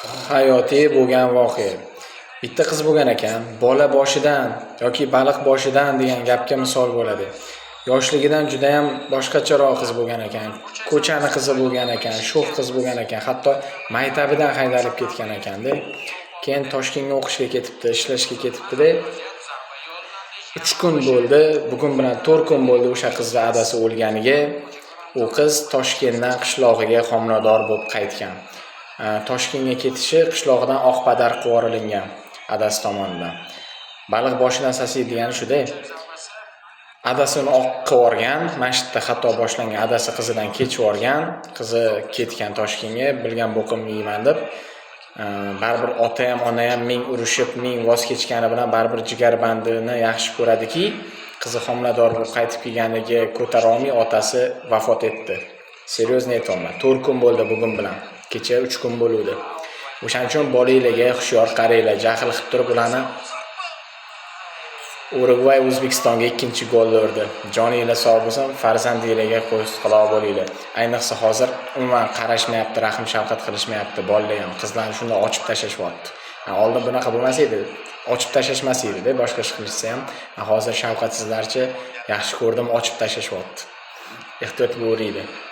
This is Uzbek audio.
Hayotiy bo'lgan voqea. Bitta qiz bo'lgan ekan, bola boshidan yoki baliq boshidan degan gapga misol bo'ladi. Yoshligidan juda ham boshqacharoq qiz bo'lgan ekan, ko'chani qizi bo'lgan ekan, sho'x qiz bo'lgan ekan, hatto maktabidan haydalib ketgan ekanda. Keyin Toshkentga o'qishga ketibdi, ishlashga ketibdi-da. 3 kun bo'ldi, bugun bilan 4 kun bo'ldi o'sha qizning adasi o'lganiga. U qiz Toshkentdan qishlog'iga homilador bo'lib qaytgan. Toshkentga ketishi qishlog'idan Oqpadar qilib yuborilgan adasi tomonidan. Baliq boshidan sasiy degani shuda. Adasini oq qilib yuborgan, masjidda xato boshlangan, adasi qizidan kechib yuborgan, qizi ketgan Toshkentga, bilgan bo'qim yeyman deb. Baribir ota ham, ona ham ming urushib, ming voz kechgani bilan baribir jigar bandini yaxshi ko'radiki, qizi homilador bo'lib qaytib kelganiga ko'tara olmay otasi vafot etdi. Seryozni aytaman. 4 kun bo'ldi bugun bilan. Kecha 3 kun bo'ldi. O'shaning uchun bolanglarga hushyor qaranglar, jahl qilib turib ularni Urugvay O'zbekistonga 2-gol urdi. Joninglar sog' bo'lsin, farzandinglarga qo'yib quloq bo'linglar. Ayniqsa hozir umuman qarashmayapti, rahm shafqat qilishmayapti bolalar ham. Qizlarni shunda ochib tashlashyapti. Oldin bunaqa bo'lmas edi. Ochib tashlashmas edi-da, boshqa ish qilishsa ham. Hozir shafqatsizlarcha yaxshi ko'rdim, ochib tashlashyapti. Ehtiyot bo'laylik.